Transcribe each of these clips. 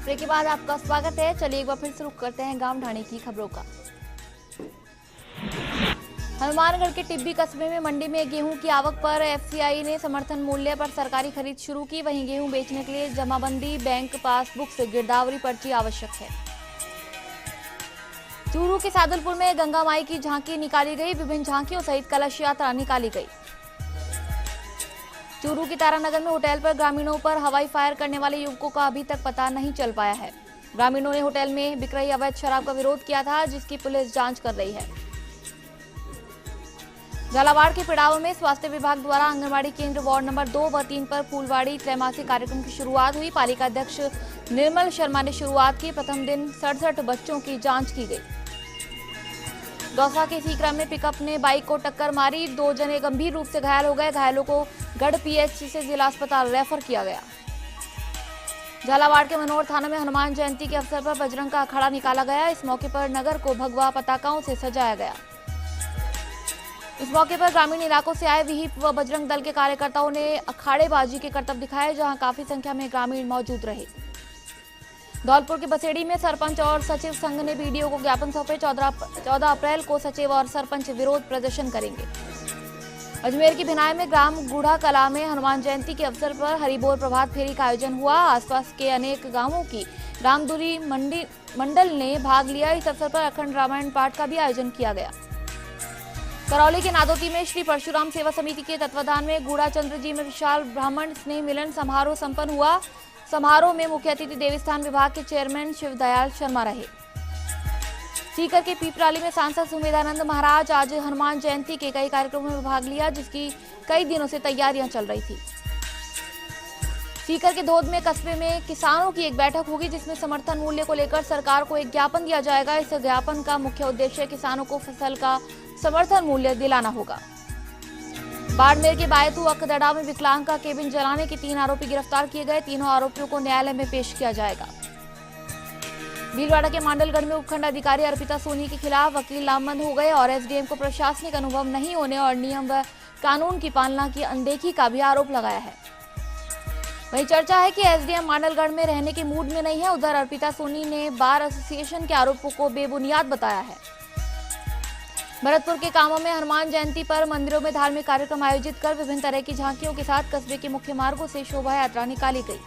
Break के बाद आपका स्वागत है। चलिए एक बार फिर से रुक करते हैं गांव ढाणी की खबरों का। हनुमानगढ़ के टिब्बी कस्बे में मंडी में गेहूं की आवक पर एफसीआई ने समर्थन मूल्य पर सरकारी खरीद शुरू की। वहीं गेहूं बेचने के लिए जमाबंदी, बैंक पासबुक से गिरदावरी पर्ची आवश्यक है। चूरू के सादुलपुर में गंगा माई की झांकी निकाली गई। विभिन्न झांकियों सहित कलश यात्रा निकाली गई। चूरू की तारानगर में होटल पर ग्रामीणों पर हवाई फायर करने वाले युवकों का अभी तक पता नहीं चल पाया है। ग्रामीणों ने होटल में बिक रही अवैध शराब का विरोध किया था, जिसकी पुलिस जांच कर रही है। झालावाड़ के पिड़ाव में स्वास्थ्य विभाग द्वारा आंगनबाड़ी केंद्र वार्ड नंबर 2 व 3 पर फूलवाड़ी त्रैमासिक कार्यक्रम की शुरुआत हुई। पालिका अध्यक्ष निर्मल शर्मा ने शुरुआत की। प्रथम दिन 67 बच्चों की जांच की गई। दौसा के सीकरा में पिकअप ने बाइक को टक्कर मारी। 2 जने गंभीर रूप से घायल हो गए। घायलों को गढ़ पीएचसी से जिला अस्पताल रेफर किया गया। झालावाड़ के मनोहर थाना में हनुमान जयंती के अवसर पर बजरंग का अखाड़ा निकाला गया। इस मौके पर नगर को भगवा पताकाओं से सजाया गया। इस मौके पर ग्रामीण इलाकों से आए विहिप व बजरंग दल के कार्यकर्ताओं ने अखाड़ेबाजी के करतब दिखाए, जहां काफी संख्या में ग्रामीण मौजूद रहे। धौलपुर के बसेड़ी में सरपंच और सचिव संघ ने बीडीओ को ज्ञापन सौंपे। 14 अप्रैल को सचिव और सरपंच विरोध प्रदर्शन करेंगे। अजमेर की भिनाई में ग्राम गुढ़ा कला में हनुमान जयंती के अवसर पर हरिबोल प्रभात फेरी का आयोजन हुआ। आसपास के अनेक गांवों की रामदूरी मंडल ने भाग लिया। इस अवसर पर अखंड रामायण पाठ का भी आयोजन किया गया। करौली के नादोती में श्री परशुराम सेवा समिति के तत्वाधान में गूढ़ाचंद्र जी में विशाल ब्राह्मण स्नेह मिलन समारोह संपन्न हुआ। समारोह में मुख्य अतिथि देवस्थान विभाग के चेयरमैन शिवदयाल शर्मा रहे। सीकर के पीपराली में सांसद सुमेधानंद महाराज आज हनुमान जयंती के कई कार्यक्रमों में भाग लिया, जिसकी कई दिनों से तैयारियां चल रही थी। सीकर के धोद में कस्बे में किसानों की एक बैठक होगी, जिसमें समर्थन मूल्य को लेकर सरकार को एक ज्ञापन दिया जाएगा। इस ज्ञापन का मुख्य उद्देश्य किसानों को फसल का समर्थन मूल्य दिलाना होगा। बाड़मेर के बायतू अकदड़ा में विकलांग का केबिन जलाने के 3 आरोपी गिरफ्तार किए गए। तीनों आरोपियों को न्यायालय में पेश किया जाएगा। भीलवाड़ा के मांडलगढ़ में उपखंड अधिकारी अर्पिता सोनी के खिलाफ वकील नामबंद हो गए और एसडीएम को प्रशासनिक अनुभव नहीं होने और नियम व कानून की पालना की अनदेखी का भी आरोप लगाया है। वहीं चर्चा है कि एसडीएम मांडलगढ़ में रहने के मूड में नहीं है। उधर अर्पिता सोनी ने बार एसोसिएशन के आरोपों को बेबुनियाद बताया है। भरतपुर के कामों में हनुमान जयंती पर मंदिरों में धार्मिक कार्यक्रम आयोजित कर विभिन्न तरह की झांकियों के साथ कस्बे के मुख्य मार्गों से शोभा यात्रा निकाली गई।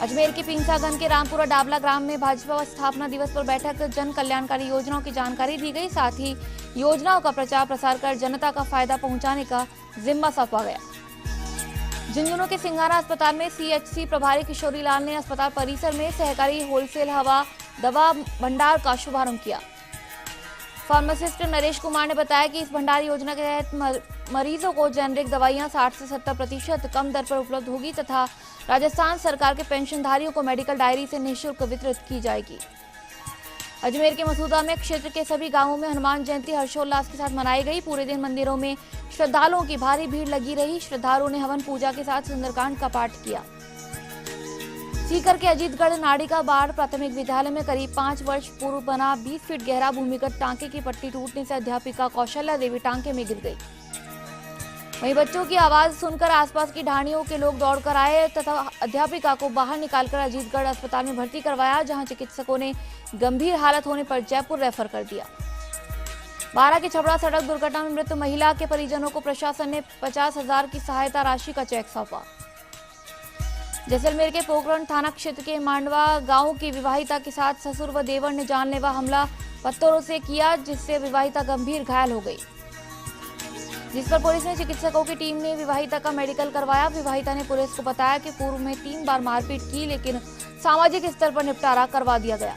अजमेर के पिंसागंज के रामपुरा डाबला ग्राम में भाजपा स्थापना दिवस पर बैठक जन कल्याणकारी योजनाओं की जानकारी दी गई। साथ ही योजनाओं का प्रचार प्रसार कर जनता का फायदा पहुंचाने का जिम्मा सौंपा गया। झुंझुनू के सिंघाना अस्पताल में सीएचसी प्रभारी किशोरी लाल ने अस्पताल परिसर में सहकारी होलसेल हवा दवा भंडार का शुभारंभ किया। फार्मासिस्ट नरेश कुमार ने बताया कि इस भंडार योजना के तहत मरीजों को जेनरिक दवाइयां 60 से 70% कम दर पर उपलब्ध होगी तथा राजस्थान सरकार के पेंशनधारियों को मेडिकल डायरी से निःशुल्क वितरित की जाएगी। अजमेर के मसूदा में क्षेत्र के सभी गांवों में हनुमान जयंती हर्षोल्लास के साथ मनाई गई। पूरे दिन मंदिरों में श्रद्धालुओं की भारी भीड़ लगी रही। श्रद्धालुओं ने हवन पूजा के साथ सुंदरकांड का पाठ किया। सीकर के अजीतगढ़ नाड़िका बाढ़ प्राथमिक विद्यालय में करीब 5 वर्ष पूर्व बना 20 फीट गहरा भूमिगत टांके की पट्टी टूटने से अध्यापिका कौशल्या देवी टांके में गिर गई। वहीं बच्चों की आवाज सुनकर आसपास की ढाणियों के लोग दौड़कर आए तथा अध्यापिका को बाहर निकालकर अजीतगढ़ अस्पताल में भर्ती करवाया, जहां चिकित्सकों ने गंभीर हालत होने पर जयपुर रेफर कर दिया। बारा के छबड़ा सड़क दुर्घटना में मृत महिला के परिजनों को प्रशासन ने 50,000 की सहायता राशि का चेक सौंपा। जैसलमेर के पोखरण थाना क्षेत्र के मांडवा गांव की विवाहिता के साथ ससुर व देवर ने जानलेवा हमला पत्थरों से किया, जिससे विवाहिता गंभीर घायल हो गई, जिस पर पुलिस ने चिकित्सकों की टीम ने विवाहिता का मेडिकल करवाया। विवाहिता ने पुलिस को बताया कि पूर्व में 3 बार मारपीट की, लेकिन सामाजिक स्तर पर निपटारा करवा दिया गया।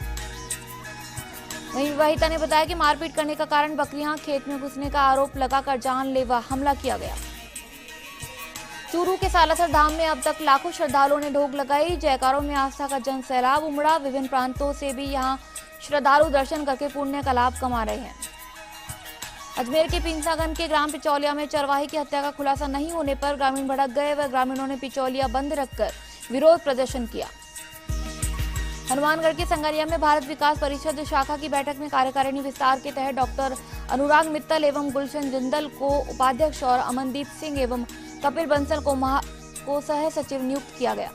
वहीं विवाहिता ने बताया कि मारपीट करने का कारण बकरियां खेत में घुसने का आरोप लगाकर जानलेवा हमला किया गया। चूरू के सालासर धाम में अब तक लाखों श्रद्धालुओं ने ढोक लगाई। जयकारों में आस्था का जन सैलाब उमड़ा। विभिन्न प्रांतों से भी यहां श्रद्धालु दर्शन करके पुण्य का लाभ कमा रहे हैं। अजमेर के पिंसागंज के ग्राम पिचौलिया में चरवाहे की हत्या का खुलासा नहीं होने पर ग्रामीण भड़क गए व ग्रामीणों ने पिचौलिया बंद रखकर विरोध प्रदर्शन किया। हनुमानगढ़ के संगरिया में भारत विकास परिषद शाखा की बैठक में कार्यकारिणी विस्तार के तहत डॉक्टर अनुराग मित्तल एवं गुलशन जिंदल को उपाध्यक्ष और अमनदीप सिंह एवं कपिल बंसल को सह सचिव नियुक्त किया गया।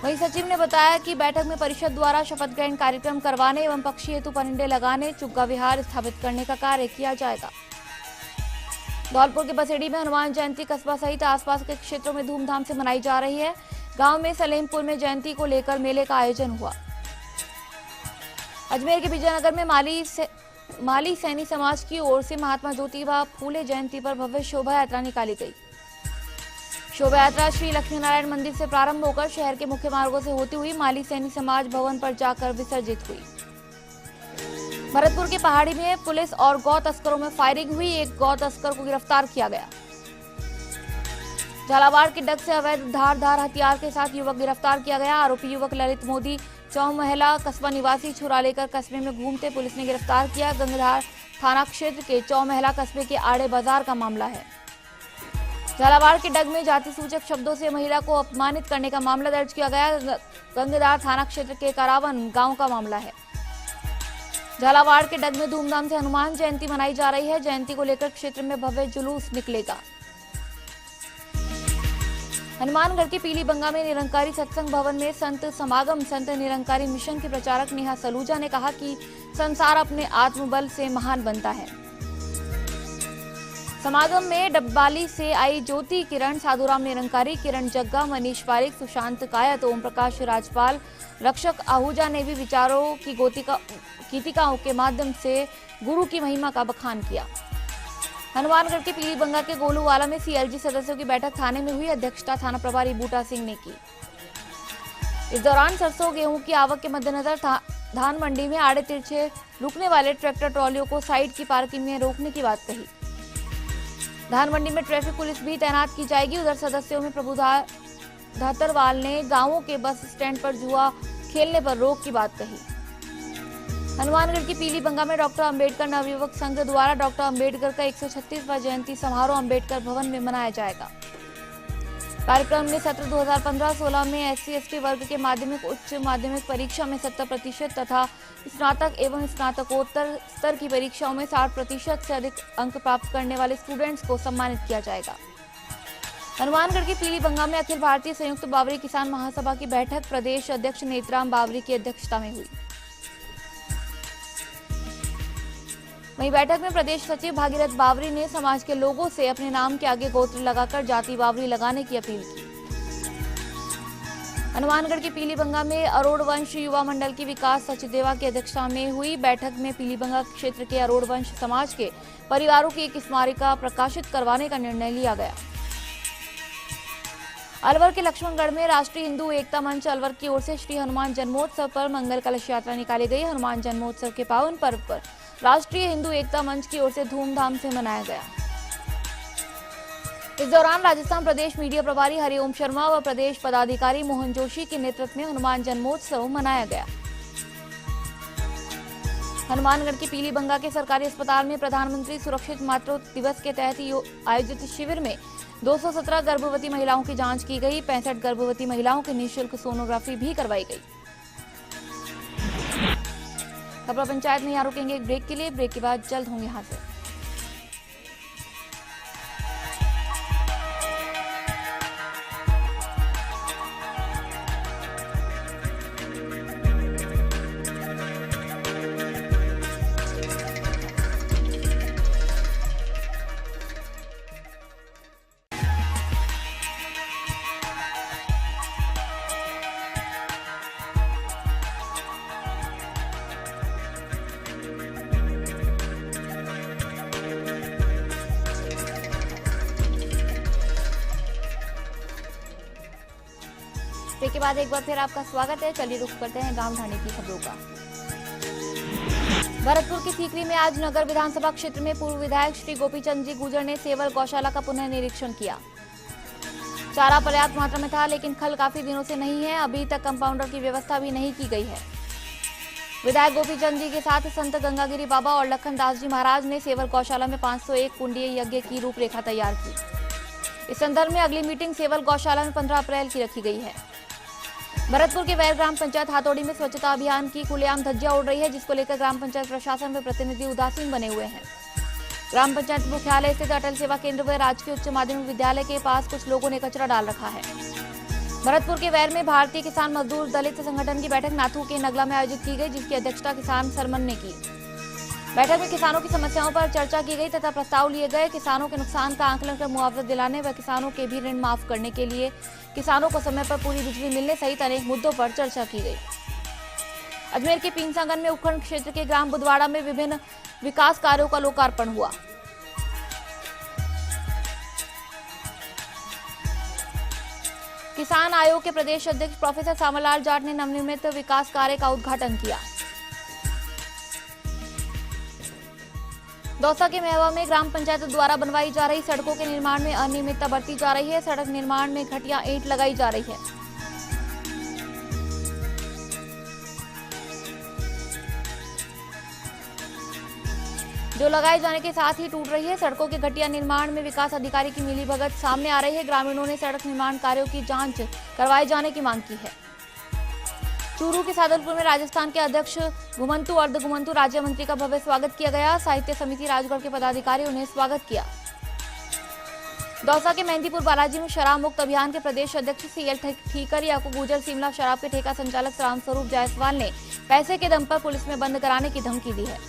वहीं सचिव ने बताया कि बैठक में परिषद द्वारा शपथ ग्रहण कार्यक्रम करवाने एवं पक्षी हेतु परिंडे लगाने, चुग्गा विहार स्थापित करने का कार्य किया जाएगा। धौलपुर के बसेड़ी में हनुमान जयंती कस्बा सहित आसपास के क्षेत्रों में धूमधाम से मनाई जा रही है। गांव में सलेमपुर में जयंती को लेकर मेले का आयोजन हुआ। अजमेर के विजयनगर में माली सैनी समाज की ओर से महात्मा ज्योतिबा फूले जयंती पर भव्य शोभा यात्रा निकाली गई। शोभा यात्रा श्री लक्ष्मीनारायण मंदिर से प्रारंभ होकर शहर के मुख्य मार्गों से होती हुई माली सैनी समाज भवन पर जाकर विसर्जित हुई। भरतपुर के पहाड़ी में पुलिस और गौ तस्करों में फायरिंग हुई। एक गौ तस्कर को गिरफ्तार किया गया। झालावाड़ के डग से अवैध धारदार हथियार के साथ युवक गिरफ्तार किया गया। आरोपी युवक ललित मोदी चौमहला कस्बा निवासी छुरा लेकर कस्बे में घूमते पुलिस ने गिरफ्तार किया। गंगाधार थाना क्षेत्र के चौमहला कस्बे के आड़े बाजार का मामला है। झालावाड़ के डग में जाति सूचक शब्दों से महिला को अपमानित करने का मामला दर्ज किया गया। गंगाधार थाना क्षेत्र के करावन गांव का मामला है। झालावाड़ के डग में धूमधाम से हनुमान जयंती मनाई जा रही है। जयंती को लेकर क्षेत्र में भव्य जुलूस निकलेगा। हनुमानगढ़ के पीलीबंगा में निरंकारी सत्संग भवन में संत समागम संत निरंकारी मिशन के प्रचारक नेहा सलूजा ने कहा कि संसार अपने आत्मबल से महान बनता है। समागम में डब्बाली से आई ज्योति किरण, साधुराम निरंकारी, किरण जग्गा, मनीष पारिक, सुशांत कायत, ओम प्रकाश राजपाल, रक्षक आहूजा ने भी विचारों की गीतिकाओं के माध्यम से गुरु की महिमा का बखान किया। हनुमानगढ़ के पीलीबंगा के गोलूवाला में सीएलजी सदस्यों की बैठक थाने में हुई। अध्यक्षता थाना प्रभारी बूटा सिंह ने की। इस दौरान सरसों गेहूं की आवक के मद्देनजर धान मंडी में आड़े तिरछे रुकने वाले ट्रैक्टर ट्रॉलियों को साइड की पार्किंग में रोकने की बात कही। धान मंडी में ट्रैफिक पुलिस भी तैनात की जाएगी। उधर सदस्यों में प्रभुधार धातरवाल ने गांवों के बस स्टैंड पर जुआ खेलने पर रोक की बात कही। हनुमानगढ़ की पीलीबंगा में डॉक्टर अंबेडकर नवयुवक संघ द्वारा डॉक्टर अंबेडकर का 136वां जयंती समारोह अंबेडकर भवन में मनाया जाएगा। कार्यक्रम में सत्र 2015-16 में SC/ST वर्ग के माध्यमिक उच्च माध्यमिक परीक्षा में 70% तथा स्नातक एवं स्नातकोत्तर स्तर की परीक्षाओं में 60% से अधिक अंक प्राप्त करने वाले स्टूडेंट्स को सम्मानित किया जाएगा। हनुमानगढ़ के पीलीबंगा में अखिल भारतीय संयुक्त बावरी किसान महासभा की बैठक प्रदेश अध्यक्ष नेतराम बावरी की अध्यक्षता में हुई। वहीं बैठक में प्रदेश सचिव भागीरथ बावरी ने समाज के लोगों से अपने नाम के आगे गोत्र लगाकर जाति बावरी लगाने की अपील की। हनुमानगढ़ के पीलीबंगा में अरोड़ वंश युवा मंडल की विकास सचदेवा की अध्यक्षता में हुई बैठक में पीलीबंगा क्षेत्र के अरोड़ वंश समाज के परिवारों की एक स्मारिका प्रकाशित करवाने का निर्णय लिया गया। अलवर के लक्ष्मणगढ़ में राष्ट्रीय हिंदू एकता मंच अलवर की ओर से श्री हनुमान जन्मोत्सव पर मंगल कलश यात्रा निकाली गई। हनुमान जन्मोत्सव के पावन पर्व पर राष्ट्रीय हिंदू एकता मंच की ओर से धूमधाम से मनाया गया। इस दौरान राजस्थान प्रदेश मीडिया प्रभारी हरिओम शर्मा व प्रदेश पदाधिकारी मोहन जोशी के नेतृत्व में हनुमान जन्मोत्सव मनाया गया। हनुमानगढ़ के पीलीबंगा के सरकारी अस्पताल में प्रधानमंत्री सुरक्षित मातृत्व दिवस के तहत आयोजित शिविर में 217 गर्भवती महिलाओं की जांच की गई। 65 गर्भवती महिलाओं की निःशुल्क सोनोग्राफी भी करवाई गई। खबर पंचायत में यहाँ रुकेंगे एक ब्रेक के लिए। ब्रेक के बाद जल्द होंगे हाजिर। ब्रेक के बाद एक बार फिर आपका स्वागत है। चलिए रुख करते हैं गांव ढाणी की खबरों का। भरतपुर की सीकरी में आज नगर विधानसभा क्षेत्र में पूर्व विधायक श्री गोपीचंद जी गुर्जर ने सेवल गौशाला का पुनः निरीक्षण किया। चारा पर्याप्त मात्रा में था, लेकिन खल काफी दिनों से नहीं है। अभी तक कंपाउंडर की व्यवस्था भी नहीं की गई है। विधायक गोपीचंद जी के साथ संत गंगागिरी बाबा और लखन दास जी महाराज ने सेवल गौशाला में 501 कुंडीय यज्ञ की रूपरेखा तैयार की। इस संदर्भ में अगली मीटिंग सेवल गौशाला में 15 अप्रैल की रखी गई है। भरतपुर के वैर ग्राम पंचायत हाथोड़ी में स्वच्छता अभियान की खुलेआम धज्जियां उड़ रही है, जिसको लेकर ग्राम पंचायत प्रशासन व प्रतिनिधि उदासीन बने हुए हैं। ग्राम पंचायत मुख्यालय स्थित अटल सेवा केंद्र व राजकीय उच्च माध्यमिक विद्यालय के पास कुछ लोगों ने कचरा डाल रखा है। भरतपुर के वैर में भारतीय किसान मजदूर दलित संगठन की बैठक नाथू के नगला में आयोजित की गई, जिसकी अध्यक्षता किसान सरमन ने की। बैठक में किसानों की समस्याओं पर चर्चा की गई तथा प्रस्ताव लिए गए। किसानों के नुकसान का आंकलन कर मुआवजा दिलाने व किसानों के भी ऋण माफ करने के लिए किसानों को समय पर पूरी बिजली मिलने सहित अनेक मुद्दों पर चर्चा की गई। अजमेर के पींसागन में उपखंड क्षेत्र के ग्राम बुधवाड़ा में विभिन्न विकास कार्यों का लोकार्पण हुआ। किसान आयोग के प्रदेश अध्यक्ष प्रोफेसर सामरलाल जाट ने नवनिर्मित विकास कार्य का उद्घाटन किया। दौसा के महवा में ग्राम पंचायत द्वारा बनवाई जा रही सड़कों के निर्माण में अनियमितता बरती जा रही है। सड़क निर्माण में घटिया ईंट लगाई जा रही है। जो लगाए जाने के साथ ही टूट रही है। सड़कों के घटिया निर्माण में विकास अधिकारी की मिलीभगत सामने आ रही है। ग्रामीणों ने सड़क निर्माण कार्यों की जांच करवाए जाने की मांग की है। चूरू के सादुलपुर में राजस्थान के अध्यक्ष घुमंतु अर्ध घुमंतु राज्य मंत्री का भव्य स्वागत किया गया। साहित्य समिति राजगढ़ के पदाधिकारियों ने स्वागत किया। दौसा के मेहंदीपुर बालाजी में शराब मुक्त अभियान के प्रदेश अध्यक्ष सीएल ठीकर या को गुजर सिमला शराब के ठेका संचालक रामस्वरूप जायसवाल ने पैसे के दम पर पुलिस में बंद कराने की धमकी दी है।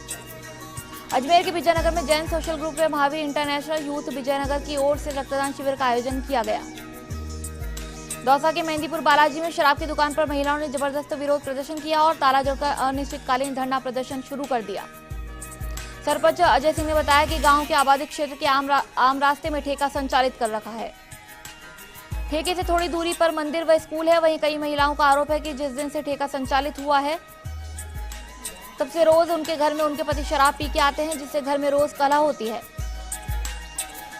अजमेर के विजयनगर में जैन सोशल ग्रुप व महावीर इंटरनेशनल यूथ विजयनगर की ओर से रक्तदान शिविर का आयोजन किया गया। दौसा के मेहंदीपुर बालाजी में शराब की दुकान पर महिलाओं ने जबरदस्त विरोध प्रदर्शन किया और ताला जोड़कर अनिश्चितकालीन धरना प्रदर्शन शुरू कर दिया। सरपंच अजय सिंह ने बताया कि गांव के आबादी क्षेत्र के आम रास्ते में ठेका संचालित कर रखा है। ठेके से थोड़ी दूरी पर मंदिर व स्कूल है। वहीं कई महिलाओं का आरोप है कि जिस दिन से ठेका संचालित हुआ है तब से रोज उनके घर में उनके पति शराब पी के आते हैं, जिससे घर में रोज कलह होती है।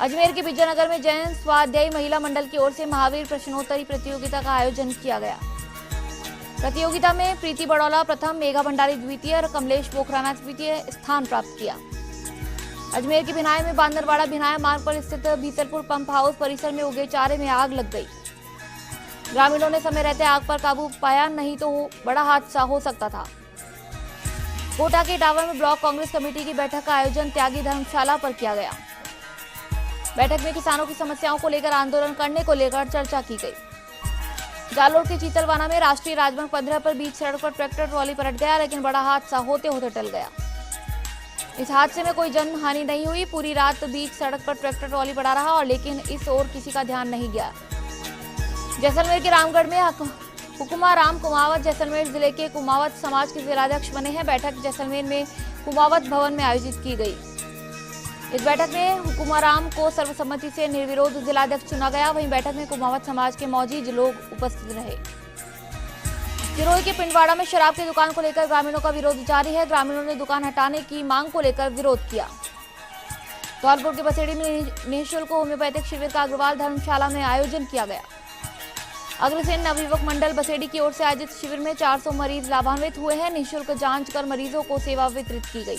अजमेर के विजयनगर में जैन स्वाध्यायी महिला मंडल की ओर से महावीर प्रश्नोत्तरी प्रतियोगिता का आयोजन किया गया। प्रतियोगिता में प्रीति बड़ौला प्रथम, मेघा भंडारी द्वितीय और कमलेश पोखराना तृतीय स्थान प्राप्त किया। अजमेर के भिनाय में बांदरवाड़ा भिनाय मार्ग पर स्थित भीतरपुर पंप हाउस परिसर में उगे चारे में आग लग गई। ग्रामीणों ने समय रहते आग पर काबू पाया, नहीं तो बड़ा हादसा हो सकता था। कोटा के टावर में ब्लॉक कांग्रेस कमेटी की बैठक का आयोजन त्यागी धर्मशाला पर किया गया। बैठक में किसानों की समस्याओं को लेकर आंदोलन करने को लेकर चर्चा की गई। जालोर के चीतलवाना में राष्ट्रीय राजमार्ग 15 पर बीच सड़क पर ट्रैक्टर ट्रॉली पलट गया, लेकिन बड़ा हादसा होते होते टल गया। इस हादसे में कोई जन हानि नहीं हुई। पूरी रात बीच सड़क पर ट्रैक्टर ट्रॉली पड़ा रहा और लेकिन इस ओर किसी का ध्यान नहीं गया। जैसलमेर के रामगढ़ में हुकुमा राम कुमावत जैसलमेर जिले के कुमावत समाज के जिलाध्यक्ष बने हैं। बैठक जैसलमेर में कुमावत भवन में आयोजित की गई। इस बैठक में हुकुमा राम को सर्वसम्मति से निर्विरोध जिलाध्यक्ष चुना गया। वहीं बैठक में कुमावत समाज के मौजूद लोग उपस्थित रहे। सिरोही के पिंडवाड़ा में शराब की दुकान को लेकर ग्रामीणों का विरोध जारी है। ग्रामीणों ने दुकान हटाने की मांग को लेकर विरोध किया। धौलपुर के बसेड़ी में निःशुल्क होम्योपैथिक शिविर का अग्रवाल धर्मशाला में आयोजन किया गया। अग्रसेन नवयुवक मंडल बसेड़ी की ओर से आयोजित शिविर में 400 मरीज लाभान्वित हुए हैं। निःशुल्क जांच कर मरीजों को सेवा वितरित की गई।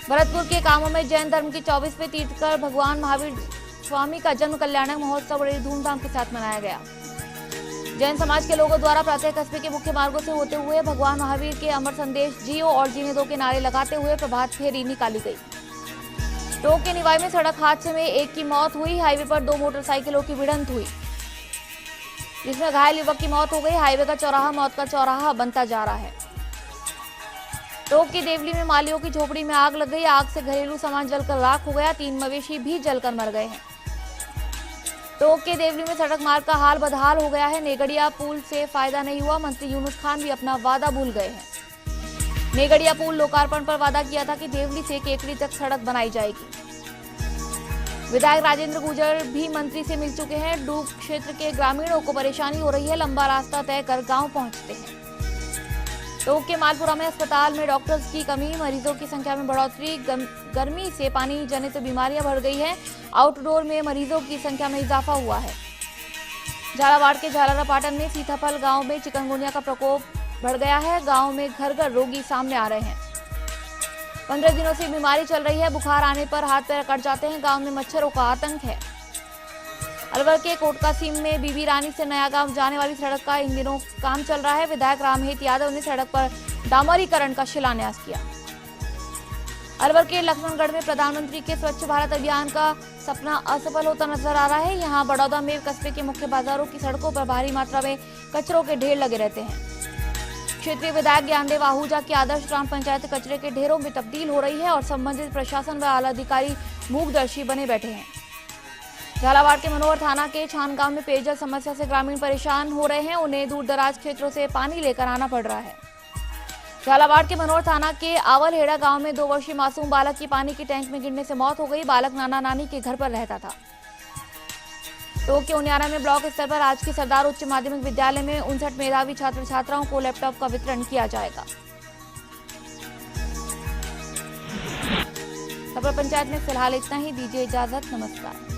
भरतपुर के कामों में जैन धर्म की 24वें तीर्थकर भगवान महावीर स्वामी का जन्म कल्याणक महोत्सव बड़ी धूमधाम के साथ मनाया गया। जैन समाज के लोगों द्वारा प्रातः कस्बे के मुख्य मार्गों से होते हुए भगवान महावीर के अमर संदेश जियो और जीने दो के नारे लगाते हुए प्रभात फेरी निकाली गई। टोंक के निवाई में सड़क हादसे में एक की मौत हुई। हाईवे पर 2 मोटरसाइकिलों की भिड़ंत हुई, जिसमें घायल युवक की मौत हो गई। हाईवे का चौराहा मौत का चौराहा बनता जा रहा है। टोंक की देवली में मालियों की झोपड़ी में आग लग गई। आग से घरेलू सामान जलकर राख हो गया। 3 मवेशी भी जलकर मर गए हैं। टोंक के देवली में सड़क मार्ग का हाल बदहाल हो गया है। नेगड़िया पुल से फायदा नहीं हुआ। मंत्री यूनुस खान भी अपना वादा भूल गए हैं। नेगड़िया पुल लोकार्पण पर वादा किया था कि देवली से केकड़ी तक सड़क बनाई जाएगी। विधायक राजेंद्र गुर्जर भी मंत्री से मिल चुके हैं। डूब क्षेत्र के ग्रामीणों को परेशानी हो रही है। लंबा रास्ता तय कर गांव पहुंचते हैं। टोंक के मालपुरा में अस्पताल में डॉक्टर्स की कमी, मरीजों की संख्या में बढ़ोतरी, गर्मी से पानी जनित बीमारियां बढ़ गई हैं। आउटडोर में मरीजों की संख्या में इजाफा हुआ है। झालावाड़ के झालरापाटन में सीताफल गांव में चिकनगुनिया का प्रकोप बढ़ गया है। गांव में घर घर रोगी सामने आ रहे हैं। 15 दिनों से बीमारी चल रही है। बुखार आने पर हाथ पैर कट जाते हैं। गांव में मच्छरों का आतंक है। अलवर के कोटकासीम में बीबी रानी से नया गांव जाने वाली सड़क का इन दिनों काम चल रहा है। विधायक रामहेत यादव ने सड़क पर डामरीकरण का शिलान्यास किया। अलवर के लक्ष्मणगढ़ में प्रधानमंत्री के स्वच्छ भारत अभियान का सपना असफल होता नजर आ रहा है। यहां बड़ौदा में कस्बे के मुख्य बाजारों की सड़कों पर भारी मात्रा में कचरों के ढेर लगे रहते हैं। क्षेत्रीय विधायक ज्ञानदेव आहूजा की आदर्श ग्राम पंचायत कचरे के ढेरों में तब्दील हो रही है और संबंधित प्रशासन व आला अधिकारी मूकदर्शी बने बैठे हैं। झालावाड़ के मनोहर थाना के छानगांव में पेयजल समस्या से ग्रामीण परेशान हो रहे हैं। उन्हें दूर दराज क्षेत्रों से पानी लेकर आना पड़ रहा है। झालावाड़ के मनोहर थाना के आवलहेड़ा गांव में 2 वर्षीय मासूम बालक की पानी के टैंक में गिरने से मौत हो गई। बालक नाना नानी के घर पर रहता था। टोंक के उनियारा में ब्लॉक स्तर पर आज के सरदार उच्च माध्यमिक विद्यालय में 59 मेधावी छात्र छात्राओं को लैपटॉप का वितरण किया जाएगा। खबर पंचायत में फिलहाल इतना ही। दीजिए इजाजत, नमस्कार।